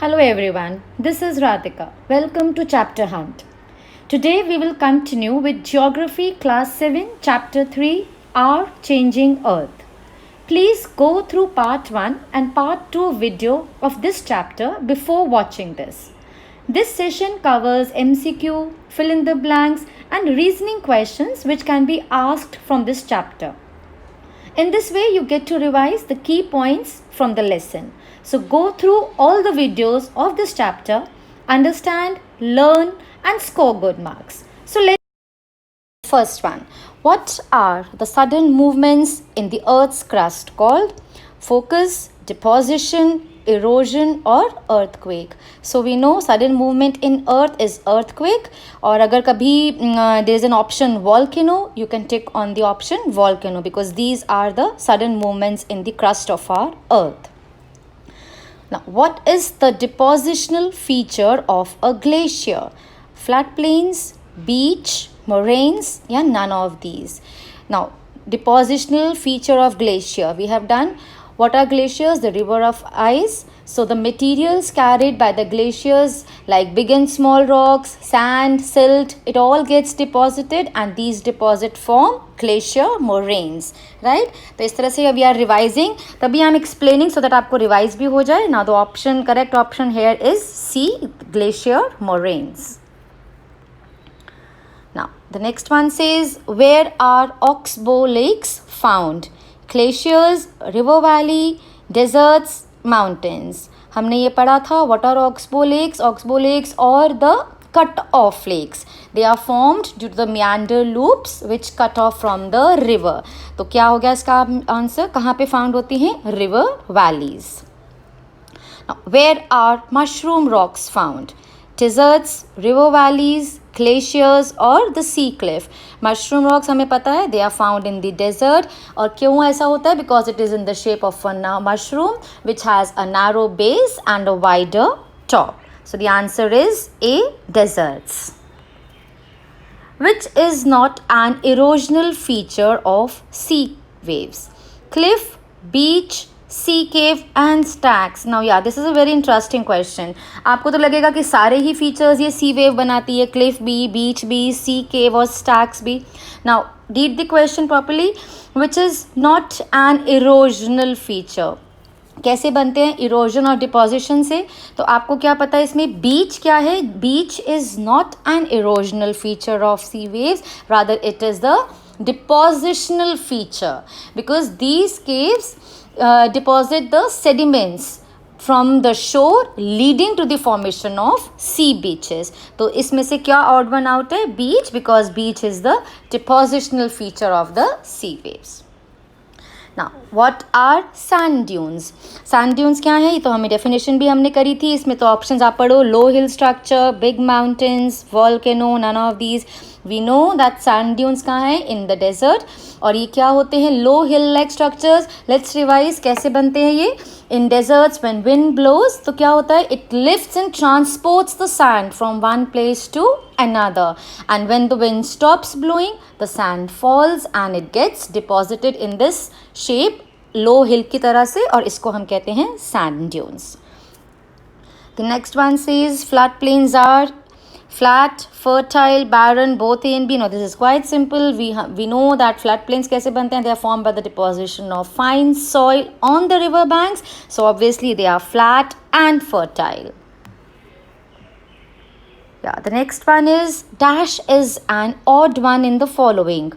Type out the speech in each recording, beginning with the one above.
Hello everyone, this is Radhika. Welcome to Chapter Hunt. Today we will continue with Geography Class 7, Chapter 3, Our Changing Earth. Please go through Part 1 and Part 2 video of this chapter before watching this. This session covers MCQ, fill in the blanks, and reasoning questions which can be asked from this chapter. In this way, you get to revise the key points from the lesson. So go through all the videos of this chapter, understand, learn, and score good marks. So let's first one. What are the sudden movements in the Earth's crust called? Focus, deposition, erosion or earthquake. So we know sudden movement in earth is earthquake, और अगर कभी there is an option volcano, you can tick on the option volcano because these are the sudden movements in the crust of our earth. Now, what is the depositional feature of a glacier? Flat plains, beach, moraines, yeah, none of these. Now, depositional feature of glacier. We have done what are glaciers? The river of ice. So, the materials carried by the glaciers like big and small rocks, sand, silt, it all gets deposited and these deposit form glacier moraines, right? तो इस तरह से we are revising, तभी I am explaining so that आपको revise भी हो जाए. Now, the correct option here is C, glacier moraines. Now, the next one says, where are oxbow lakes found? Glaciers, river valley, deserts, mountains. हमने ये पढ़ा था what are oxbow lakes or the cut off lakes. They are formed due to the meander loops which cut off from the river. तो क्या हो गया इसका answer? कहाँ पे फाउंड होती हैं? River valleys. Now, where are mushroom rocks found? Deserts, river valleys, glaciers और the sea cliff. Mushroom rocks हमें पता है they are found in the desert. और क्यों ऐसा होता है? Because it is in the shape of a mushroom which has a narrow base and a wider top. So the answer is A, deserts. Which is not an erosional feature of sea waves? Cliff, beach, sea cave and stacks. Now yeah, this is a very interesting question. आपको तो लगेगा कि सारे ही features ये sea wave बनाती है, cliff भी, beach भी, sea cave और stacks भी. Now read the question properly. Which is not an erosional feature. कैसे बनते हैं इरोजन और डिपोजिशन से? तो आपको क्या पता है इसमें बीच क्या है? Beach is not an erosional feature of sea waves, rather it is the depositional feature because these caves deposit the sediments from the shore leading to the formation of sea beaches. तो इसमें से क्या odd one out है? Beach, because beach is the depositional feature of the sea waves. Now, what are sand dunes? Sand dunes क्या है? ये तो हमें definition भी हमने करी थी. इसमें तो options आप पढ़ो. Low hill structure, big mountains, volcano, none of these. We know that sand dunes कहाँ है? In the desert. और ये क्या होते हैं? Low hill like structures. Let's revise. कैसे बनते हैं ये? In deserts, when wind blows, तो क्या होता है? It lifts and transports the sand from one place to another. And when the wind stops blowing, the sand falls and it gets deposited in this shape, low hill की तरह से, और इसको हम कहते हैं sand dunes. The next one says flat plains are flat, fertile, barren, both A and B. Now this is quite simple. We know that flat plains कैसे बनते हैं? They are formed by the deposition of fine soil on the river banks. So obviously they are flat and fertile. Yeah, the next one is dash is an odd one in the following.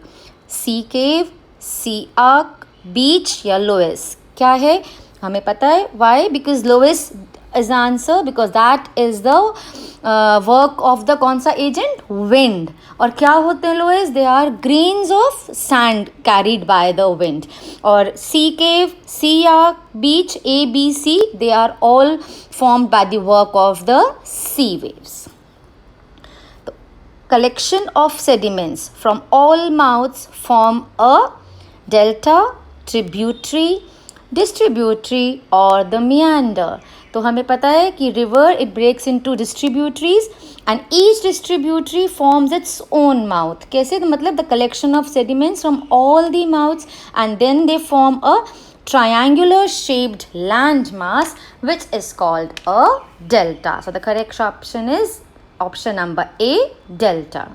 Sea cave, sea arc, beach या Lewis. क्या है? हमें पता है. Why? Because Lewis is the answer because that is the work of the कौन सा agent? Wind. और क्या होते हैं Lewis? They are grains of sand carried by the wind. और sea cave, sea arc, beach, A, B, C, they are all formed by the work of the sea waves. Collection of sediments from all mouths form a delta, tributary, distributary or the meander. तो हमें पता है कि river it breaks into distributaries and each distributary forms its own mouth. कैसे? तो मतलब the collection of sediments from all the mouths and then they form a triangular shaped land mass which is called a delta. So the correct option is option number A, delta.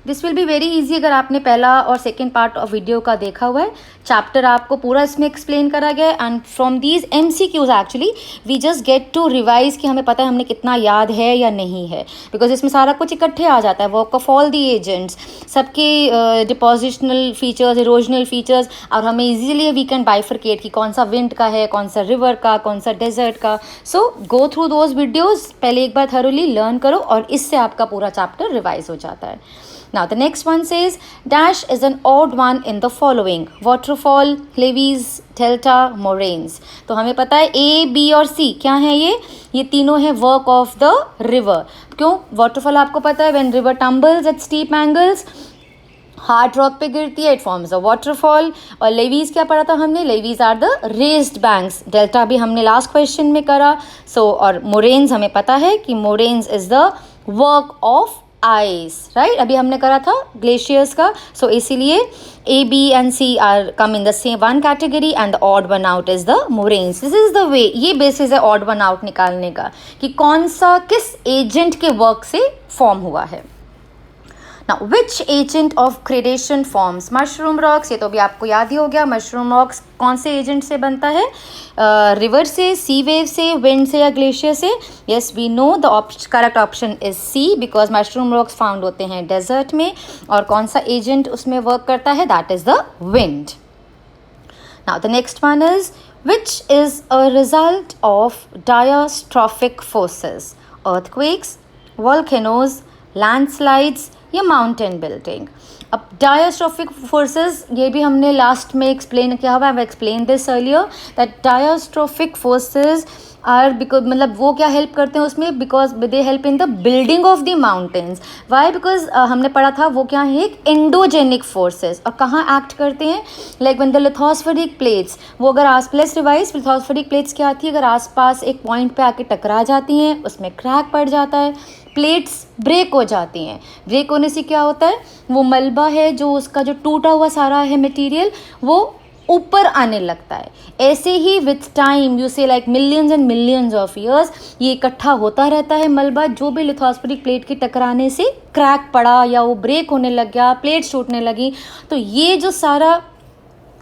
This will be very easy अगर आपने पहला और second part of video का देखा हुआ है. Chapter आपको पूरा इसमें एक्सप्लेन करा गया है and from these MCQs actually we just get to revise कि हमें पता है हमने कितना याद है या नहीं है, बिकॉज इसमें सारा कुछ इकट्ठे आ जाता है. Work of all the agents, सबके डिपोजिशनल फीचर्स, इरोजनल फीचर्स, और हमें इजीली वी कैन बाइफरकेट कि कौन सा विंड का है, कौन सा रिवर का, कौन सा डेजर्ट का. सो गो थ्रू दोज वीडियोज़, पहले एक बार थरोली लर्न करो और इससे आपका पूरा चैप्टर रिवाइज हो जाता है. Now the next one says dash is an odd one in the following: waterfall, levees, delta, moraines. तो हमें पता है A, B और C क्या है ये तीनों है वर्क ऑफ द रिवर. क्यों? वाटरफॉल आपको पता है when river tumbles at steep angles, hard rock पे गिरती है, इट फॉर्म्स अ वाटरफॉल. और लेवीज क्या पढ़ा था हमने? Levees are the raised banks. Delta भी हमने लास्ट क्वेश्चन में करा. सो और मोरेन्स हमें पता है कि moraines is the work of ice, right. अभी हमने करा था ग्लेशियर्स का. सो इसीलिए A, B and C are come in the same one category and the odd one out is the moraines. This is the way, ये basis है odd one out निकालने का कि कौन सा किस एजेंट के वर्क से फॉर्म हुआ है. Now, which agent of gradation forms mushroom rocks? ये तो अभी आपको याद ही हो गया. मशरूम रॉक्स कौन से एजेंट से बनता है? रिवर से, सी वेव से, विंड से या ग्लेशियर से? Yes, we know the correct option is C, because mushroom rocks found होते हैं डेजर्ट में. और कौन सा एजेंट उसमें वर्क करता है? That is the wind. Now the next one is, which is a result of diastrophic forces? Earthquakes, volcanoes, landslides या माउंटेन बिल्डिंग. अब डायस्ट्रॉफिक फोर्सेस, ये भी हमने लास्ट में एक्सप्लेन किया हुआ. I explain this earlier that diastrophic forces are because मतलब वो क्या हेल्प करते हैं उसमें, because they help in the building of the mountains. Why? Because हमने पढ़ा था वो क्या है, एक एंडोजेनिक फोर्सेस. और कहाँ एक्ट करते हैं? Like when the lithospheric plates, वो अगर प्लस रिवाइज, लिथोस्फेरिक प्लेट्स क्या आती है, अगर आसपास एक पॉइंट पे आके टकरा जाती हैं, उसमें क्रैक पड़ जाता है, प्लेट्स ब्रेक हो जाती हैं. ब्रेक होने से क्या होता है, वो मलबा है जो उसका जो टूटा हुआ सारा है मटेरियल, वो ऊपर आने लगता है. ऐसे ही विथ टाइम, यू से like millions and millions of years, ये इकट्ठा होता रहता है मलबा. जो भी लिथोस्फेरिक प्लेट के टकराने से क्रैक पड़ा या वो ब्रेक होने लग गया, प्लेट्स टूटने लगी, तो ये जो सारा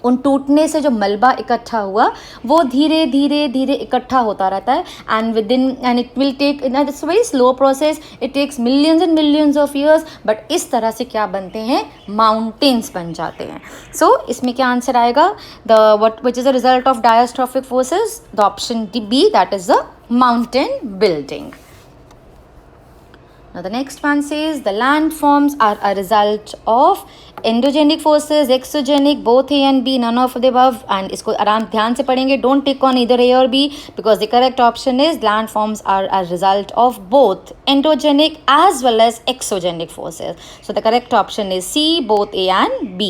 उन टूटने से जो मलबा इकट्ठा हुआ वो धीरे धीरे धीरे इकट्ठा होता रहता है. And within and it will take, it's very slow process, it takes millions and millions of years. But इस तरह से क्या बनते हैं, माउंटेन्स बन जाते हैं. सो इसमें क्या आंसर आएगा? The what which is the result of diastrophic forces? The option B, that is the mountain building. Now the next one says the landforms are a result of endogenic forces, exogenic, both A and B, none of the above. And इसको आराम ध्यान से पढ़ेंगे. Don't tick on either A or B, because the correct option is landforms are a result of both endogenic as well as exogenic forces. So the correct option is C, both A and B.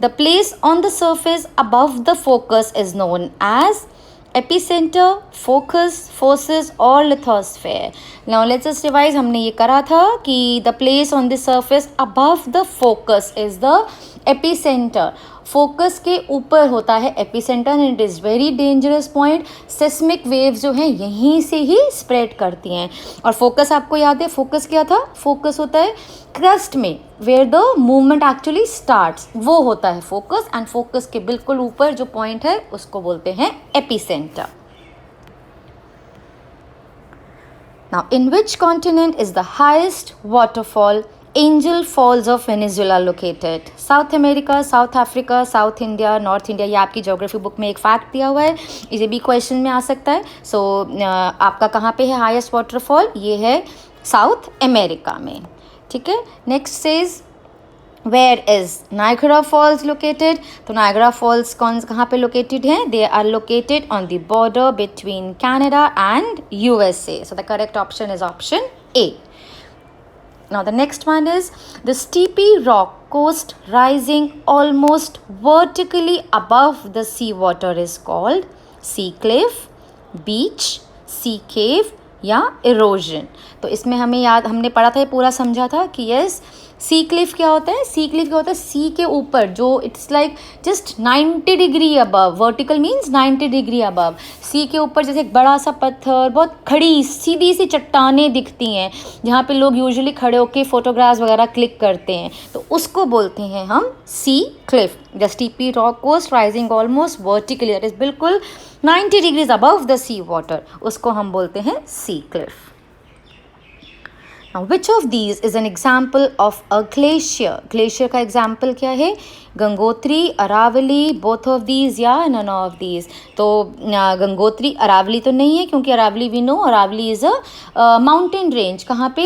The place on the surface above the focus is known as epicenter, focus, forces और lithosphere. Now let's just revise. हमने ये करा था कि the place on the surface above the focus is the epicenter. Focus के ऊपर होता है epicentre and it is very dangerous point. Seismic waves जो हैं यहीं से ही स्प्रेड करती हैं. और फोकस आपको याद है, फोकस क्या था? फोकस होता है क्रस्ट में, where the movement actually starts, वो होता है फोकस. एंड फोकस के बिल्कुल ऊपर जो पॉइंट है उसको बोलते हैं epicentre. Now, in which continent is the highest waterfall Angel Falls of Venezuela located? South America, South Africa, South India, North India. ये आपकी ज्योग्राफी बुक में एक फैक्ट दिया हुआ है, इसे भी क्वेश्चन में आ सकता है. सो आपका कहाँ पे है हाईएस्ट वाटरफॉल? ये है साउथ अमेरिका में. ठीक है. Next says Where is Niagara Falls located? तो Niagara Falls कहाँ पे located हैं? They are located on the border between Canada and USA. So the correct option is option A. Now the next one is the steepy rock coast rising almost vertically above the sea water is called sea cliff, beach, sea cave या erosion. तो इसमें हमें याद, हमने पढ़ा था, ये पूरा समझा था कि यस, सी क्लिफ क्या होता है? सी क्लिफ क्या होता है? सी के ऊपर जो it's like just 90 degree above, vertical means 90 degree above, sea के ऊपर जैसे एक बड़ा सा पत्थर, बहुत खड़ी सीधी सी चट्टानें दिखती हैं जहाँ पे लोग यूजुअली खड़े होकर फोटोग्राफ्स वगैरह क्लिक करते हैं, तो उसको बोलते हैं हम sea cliff. The steepy rock coast rising almost vertically, that is बिल्कुल 90 degrees above the sea water, उसको हम बोलते हैं sea cliff. Now, which of these is an example of a glacier? Glacier का example क्या है? Gangotri, Aravalli, both of these या none of these? तो गंगोत्री, अरावली तो नहीं है क्योंकि Aravalli we know Aravalli is a mountain range. कहाँ पे?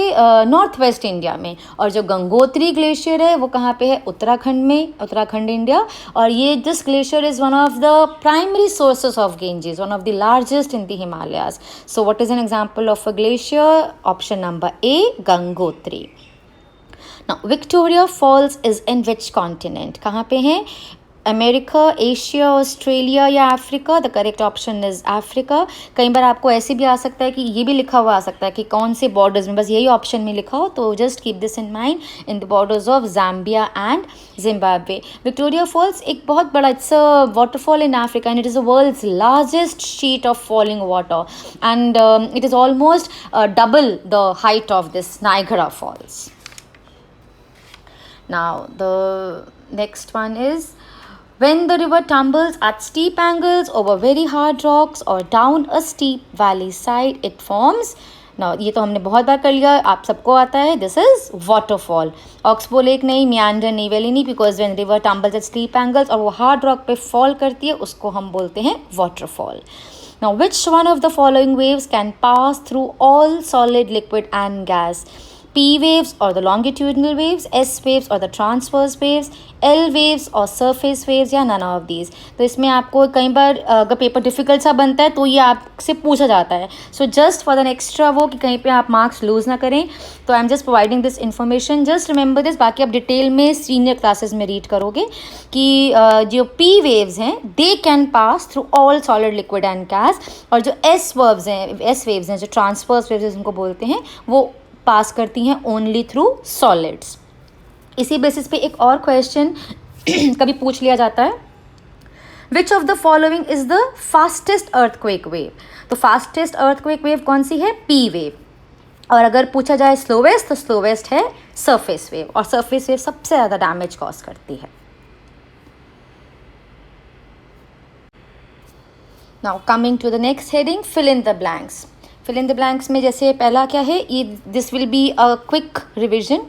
नॉर्थ वेस्ट इंडिया में. और जो गंगोत्री ग्लेशियर है वो कहाँ पे है? उत्तराखंड में, उत्तराखंड इंडिया. और ये this glacier is one of the primary sources of Ganges, one of the largest in the Himalayas. So what is an example of a glacier? Option number A, Gangotri. Now, Victoria Falls is in which continent? कहाँ पे है? America, Asia, Australia या Africa? The correct option is Africa. कई बार आपको ऐसे भी आ सकता है कि ये भी लिखा हुआ आ सकता है कि कौन से बॉर्डर्स में, बस यही ऑप्शन में लिखा हो, तो just keep this in mind, in the borders of Zambia and Zimbabwe. Victoria Falls एक बहुत बड़ा, it's a waterfall in Africa and it is the world's largest sheet of falling water and it is almost double the height of this Niagara Falls. Now the next one is, when the river tumbles at steep angles over very hard rocks or down a steep valley side, it forms. Now ये तो हमने बहुत बार कर लिया, आप सबको आता है. This is waterfall. Oxbow lake नहीं, मियांडर नहीं, वैली नहीं, because when river tumbles at steep angles और वो हार्ड रॉक पे फॉल करती है उसको हम बोलते हैं waterfall. Now which one of the following waves can pass through all solid, liquid and gas? P waves or the longitudinal waves, S waves or the transverse waves, L waves और surface waves या none of these. तो इसमें आपको कई बार अगर paper difficult सा बनता है तो ये आपसे पूछा जाता है. So just for an extra वो कि कहीं पे आप मार्क्स लूज़ ना करें, तो I am just providing this information. Just remember this. बाकी आप डिटेल में सीनियर क्लासेस में रीड करोगे कि जो P waves हैं they can pass through all solid, liquid and gas, और जो S waves हैं जो ट्रांसवर्स वेव्स उनको बोलते हैं, वो पास करती हैं ओनली थ्रू सॉलिड्स. इसी बेसिस पे एक और क्वेश्चन कभी पूछ लिया जाता है, which of the following is the fastest earthquake wave? तो फास्टेस्ट अर्थक्वेक वेव कौन सी है? P wave. और अगर पूछा जाए स्लोवेस्ट, तो स्लोवेस्ट है सरफेस वेव, और सरफेस वेव सबसे ज़्यादा डैमेज कॉज करती है. Now coming to the next heading, fill in the blanks. Fill in the blanks में जैसे पहला क्या है, ये this will be a quick revision.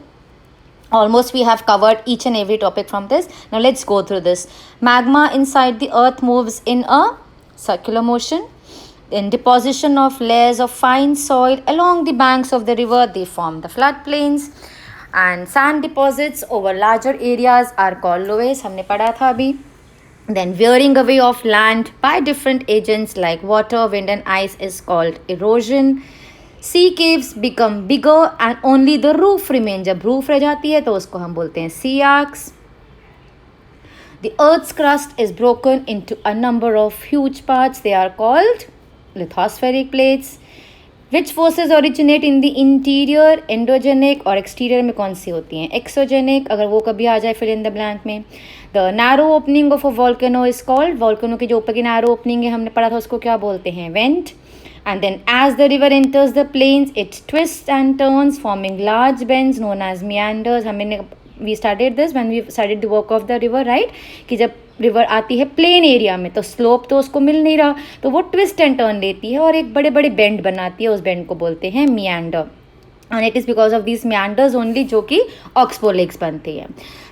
Almost we have covered each and every topic from this. Now let's go through this. Magma inside the earth moves in a circular motion. In deposition of layers of fine soil along the banks of the river, they form the floodplains. And sand deposits over larger areas are called loess. हमने पढ़ा था अभी. Then wearing away of land by different agents like water, wind and ice is called erosion. Sea caves become bigger and only the roof remains. जब roof रह जाती है तो उसको हम बोलते हैं sea arcs. The earth's crust is broken into a number of huge parts. They are called lithospheric plates. Which forces originate in the interior? Endogenic और exterior में कौन सी होती हैं? Exogenic, अगर वो कभी आ जाए fill in the blank में. The narrow opening of a volcano is called, volcano की जो ऊपर की narrow opening है हमने पढ़ा था उसको क्या बोलते हैं? Vent. And then as the river enters the plains, it twists and turns, forming large bends known as meanders. हमने we studied this when we studied the work of the river, right? कि जब river आती है plain area में तो slope तो उसको मिल नहीं रहा, तो वो ट्विस्ट एंड टर्न लेती है और एक बड़े बड़े बेंड बनाती है. उस बेंड को बोलते हैं meander. And it is because of these meanders only जो कि oxbow lakes बनती है.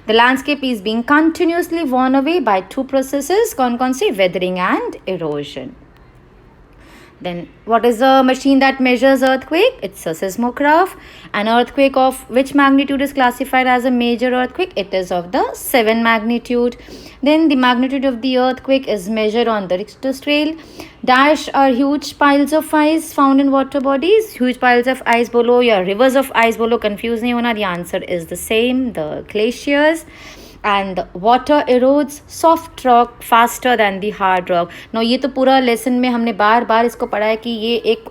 The landscape is being continuously worn away by two processes. कौन कौन से? Weathering and erosion. Then what is the machine that measures earthquake? It's a seismograph. An earthquake of which magnitude is classified as a major earthquake? It is of the 7 magnitude. Then the magnitude of the earthquake is measured on the Richter scale. Dash are huge piles of ice found in water bodies. Huge piles of ice below या rivers of ice below, confuse नहीं होना. The answer is the same, the glaciers. And water erodes soft rock faster than the hard rock. Now ये तो पूरा lesson में हमने बार बार इसको पढ़ा है कि ये एक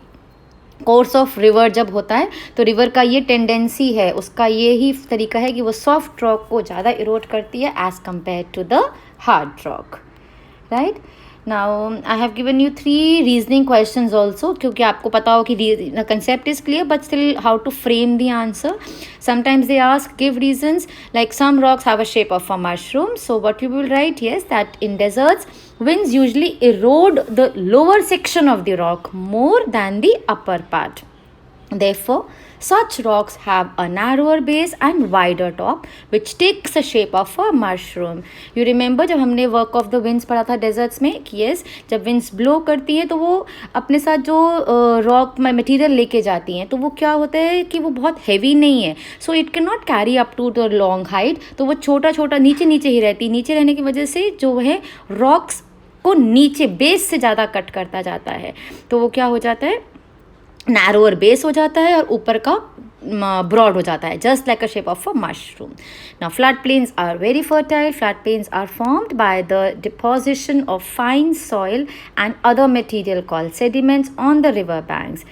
कोर्स ऑफ रिवर जब होता है तो रिवर का ये टेंडेंसी है, उसका ये ही तरीका है कि वो सॉफ्ट रॉक को ज़्यादा इरोड करती है as compare to the hard rock, right. Now I have given you 3 reasoning questions also, क्योंकि आपको पता हो कि concept is clear but still how to frame the answer. Sometimes they ask give reasons, like some rocks have a shape of a mushroom. So what you will write, yes, that in deserts winds usually erode the lower section of the rock more than the upper part. Therefore, such rocks have a narrower base and wider top, which takes the shape of a mushroom. You remember जब हमने work of the winds पढ़ा था deserts में कि yes, जब winds blow करती हैं तो वो अपने साथ जो rock material लेके जाती हैं, तो वो क्या होता है कि वो बहुत heavy नहीं है, so it cannot carry up to the long height. तो वो छोटा छोटा नीचे नीचे ही रहती है. नीचे रहने की वजह से जो है rocks को नीचे बेस से ज़्यादा कट करता जाता है, तो वो क्या हो जाता है, नैरोअर बेस हो जाता है और ऊपर का ब्रॉड हो जाता है, just like a shape of a mushroom. Now flood plains are very fertile. Flood plains are formed by the deposition of fine soil and other material called sediments on the river banks.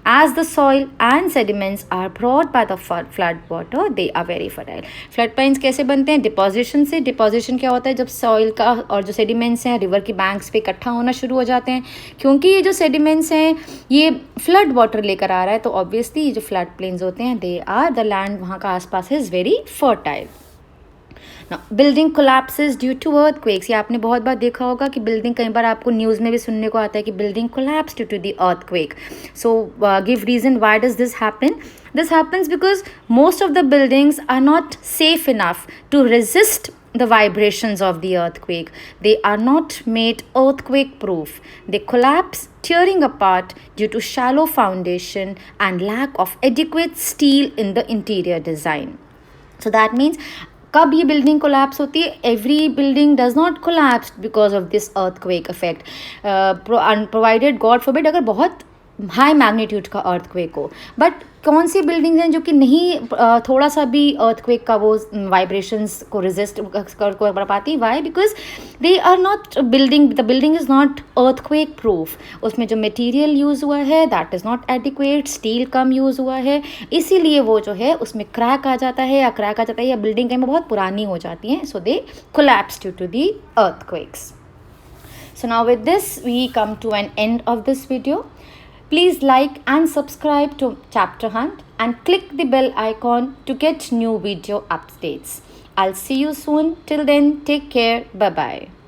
As the soil and sediments are brought by the flood water, they are very fertile. Flood plains कैसे बनते हैं? Deposition से. Deposition क्या होता है? जब soil का और जो सेडिमेंट्स हैं रिवर की बैंक्स पे इकट्ठा होना शुरू हो जाते हैं. क्योंकि ये जो सेडिमेंट्स हैं ये फ्लड वाटर लेकर आ रहा है, तो ऑब्वियसली ये जो फ्लड प्लेन्स होते हैं दे आर द लैंड, वहाँ का आसपास is very fertile. Now, building collapses due to earthquakes. ये आपने बहुत बार देखा होगा कि बिल्डिंग, कई बार आपको न्यूज़ में भी सुनने को आता है कि building collapsed due to the earthquake. So give reason why does this happen? This happens because most of the buildings are not safe enough to resist the vibrations of the earthquake. They are not made earthquake proof. They collapse, tearing apart due to shallow foundation and lack of adequate steel in the interior design. So that means कब ये building collapse होती है? Every building does not collapse because of this earthquake effect, provided God forbid अगर बहुत high magnitude का earthquake हो. But कौन सी buildings हैं जो कि नहीं थोड़ा सा भी अर्थक्वेक का वो वाइब्रेशंस को रेजिस्ट कर पाती? Why? Because they are not building, the building is not earthquake proof. उसमें जो मटेरियल यूज़ हुआ है that is not adequate, steel कम यूज़ हुआ है, इसीलिए वो जो है उसमें क्रैक आ जाता है या बिल्डिंग कहीं में बहुत पुरानी हो जाती हैं. So they collapse due to the earthquakes. So now with this we come to an end of this video. Please like and subscribe to Chapter Hunt and click the bell icon to get new video updates. I'll see you soon. Till then, take care. Bye-bye.